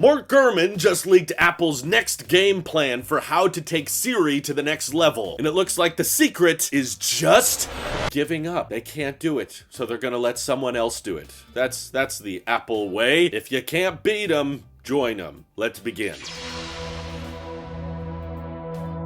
Mark Gurman just leaked Apple's next game plan for how to take Siri to the next level. And it looks like the secret is just giving up. They can't do it, so they're gonna let someone else do it. That's the Apple way. If you can't beat them, join them. Let's begin.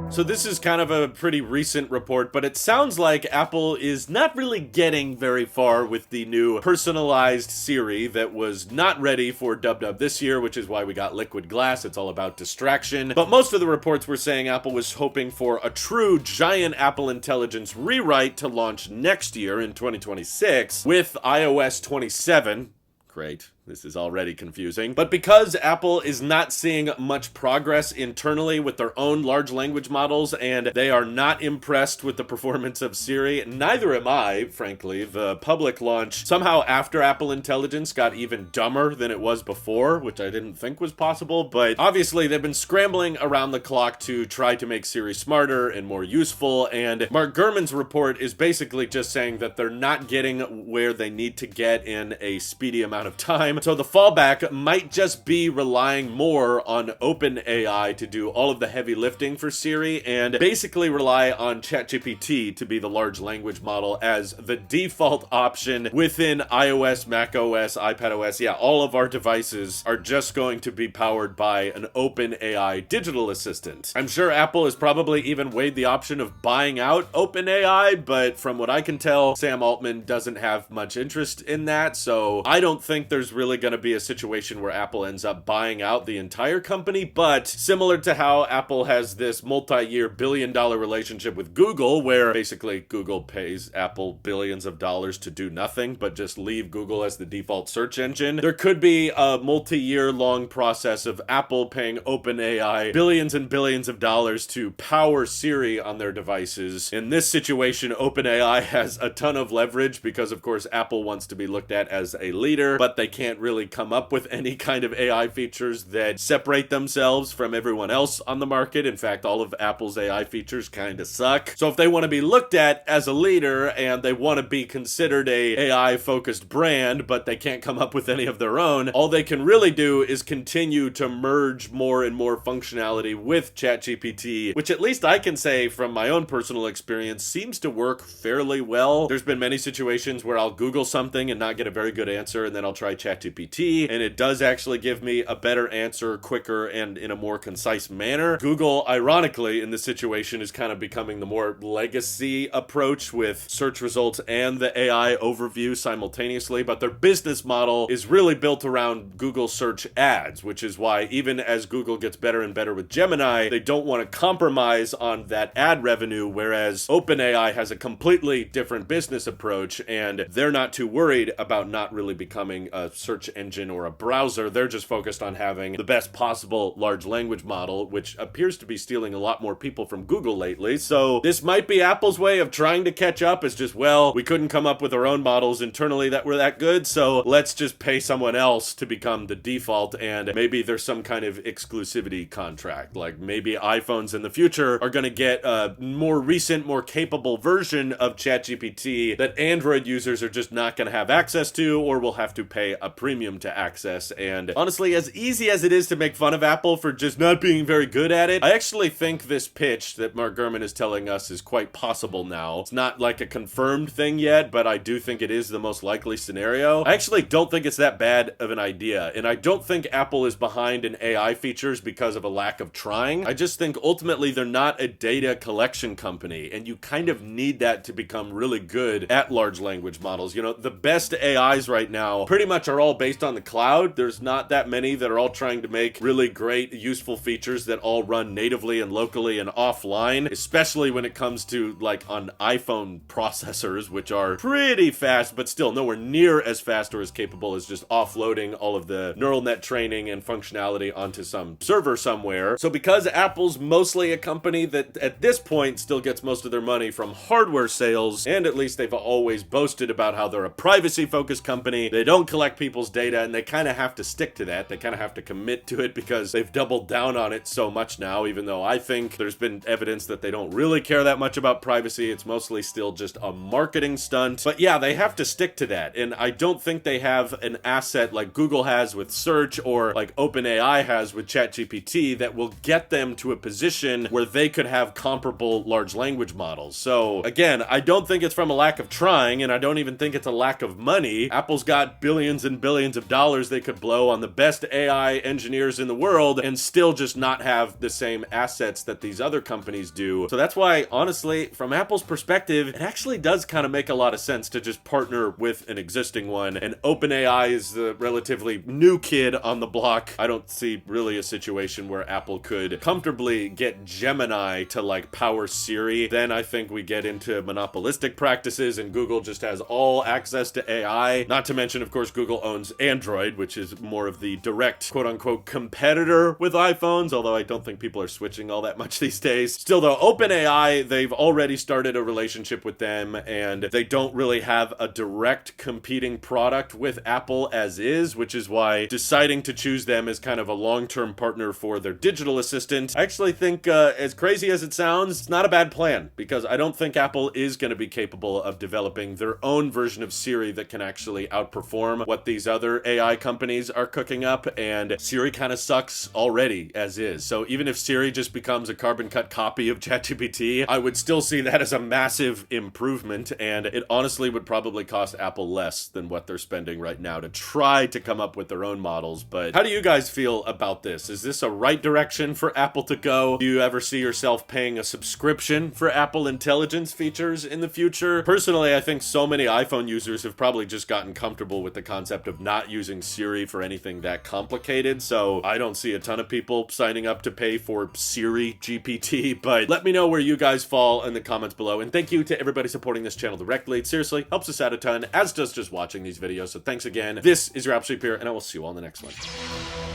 So this is kind of a pretty recent report, but it sounds like Apple is not really getting very far with the new personalized Siri that was not ready for Dub this year, which is why we got Liquid Glass. It's all about distraction. But most of the reports were saying Apple was hoping for a true giant Apple Intelligence rewrite to launch next year in 2026 with iOS 27. Great. This is already confusing. But because Apple is not seeing much progress internally with their own large language models, and they are not impressed with the performance of Siri, neither am I, frankly. The public launch somehow after Apple Intelligence got even dumber than it was before, which I didn't think was possible. But obviously they've been scrambling around the clock to try to make Siri smarter and more useful. And Mark Gurman's report is basically just saying that they're not getting where they need to get in a speedy amount of time. So the fallback might just be relying more on OpenAI to do all of the heavy lifting for Siri and basically rely on ChatGPT to be the large language model as the default option within iOS, macOS, iPadOS. Yeah, all of our devices are just going to be powered by an OpenAI digital assistant. I'm sure Apple has probably even weighed the option of buying out OpenAI, but from what I can tell, Sam Altman doesn't have much interest in that, so I don't think there's really going to be a situation where Apple ends up buying out the entire company. But similar to how Apple has this multi-year billion-dollar relationship with Google, where basically Google pays Apple billions of dollars to do nothing but just leave Google as the default search engine, there could be a multi-year long process of Apple paying OpenAI billions and billions of dollars to power Siri on their devices. In this situation, OpenAI has a ton of leverage because, of course, Apple wants to be looked at as a leader, but they can't really come up with any kind of AI features that separate themselves from everyone else on the market. In fact, all of Apple's AI features kind of suck. So if they want to be looked at as a leader and they want to be considered a AI focused brand, but they can't come up with any of their own, all they can really do is continue to merge more and more functionality with ChatGPT, which at least I can say from my own personal experience seems to work fairly well. There's been many situations where I'll Google something and not get a very good answer, and then I'll try ChatGPT, and it does actually give me a better answer quicker and in a more concise manner. Google, ironically, in this situation is kind of becoming the more legacy approach with search results and the AI overview simultaneously, but their business model is really built around Google search ads, which is why even as Google gets better and better with Gemini, they don't want to compromise on that ad revenue, whereas OpenAI has a completely different business approach, and they're not too worried about not really becoming a search engine or a browser. They're just focused on having the best possible large language model, which appears to be stealing a lot more people from Google lately. So this might be Apple's way of trying to catch up. It's just, well, we couldn't come up with our own models internally that were that good, so let's just pay someone else to become the default, and maybe there's some kind of exclusivity contract. Like maybe iPhones in the future are going to get a more recent, more capable version of ChatGPT that Android users are just not going to have access to, or will have to pay a premium to access. And honestly, as easy as it is to make fun of Apple for just not being very good at it, I actually think this pitch that Mark Gurman is telling us is quite possible now. It's not like a confirmed thing yet, but I do think it is the most likely scenario. I actually don't think it's that bad of an idea, and I don't think Apple is behind in AI features because of a lack of trying. I just think ultimately they're not a data collection company, and you kind of need that to become really good at large language models. You know, the best AIs right now pretty much are all based on the cloud. There's not that many that are all trying to make really great, useful features that all run natively and locally and offline, especially when it comes to like on iPhone processors, which are pretty fast, but still nowhere near as fast or as capable as just offloading all of the neural net training and functionality onto some server somewhere. So because Apple's mostly a company that at this point still gets most of their money from hardware sales, and at least they've always boasted about how they're a privacy-focused company, they don't collect people's people's data, and they kind of have to stick to that. They kind of have to commit to it because they've doubled down on it so much now, even though I think there's been evidence that they don't really care that much about privacy. It's mostly still just a marketing stunt. But yeah, they have to stick to that. And I don't think they have an asset like Google has with search or like OpenAI has with ChatGPT that will get them to a position where they could have comparable large language models. So again, I don't think it's from a lack of trying, and I don't even think it's a lack of money. Apple's got billions and billions of dollars they could blow on the best AI engineers in the world and still just not have the same assets that these other companies do. So that's why, honestly, from Apple's perspective, it actually does kind of make a lot of sense to just partner with an existing one. And OpenAI is the relatively new kid on the block. I don't see really a situation where Apple could comfortably get Gemini to like power Siri. Then I think we get into monopolistic practices and Google just has all access to AI. Not to mention, of course, Google owns Android, which is more of the direct quote-unquote competitor with iPhones, although I don't think people are switching all that much these days. Still though, OpenAI, they've already started a relationship with them, and they don't really have a direct competing product with Apple as is, which is why deciding to choose them as kind of a long-term partner for their digital assistant, I actually think, as crazy as it sounds, it's not a bad plan, because I don't think Apple is going to be capable of developing their own version of Siri that can actually outperform what these other AI companies are cooking up, and Siri kind of sucks already as is. So even if Siri just becomes a carbon cut copy of ChatGPT, I would still see that as a massive improvement, and it honestly would probably cost Apple less than what they're spending right now to try to come up with their own models. But how do you guys feel about this? Is this a right direction for Apple to go? Do you ever see yourself paying a subscription for Apple Intelligence features in the future? Personally, I think so many iPhone users have probably just gotten comfortable with the concept of not using Siri for anything that complicated, so I don't see a ton of people signing up to pay for Siri GPT, but let me know where you guys fall in the comments below, and thank you to everybody supporting this channel directly. It seriously helps us out a ton, as does just watching these videos, so thanks again. This is your App Sheep here, and I will see you all in the next one.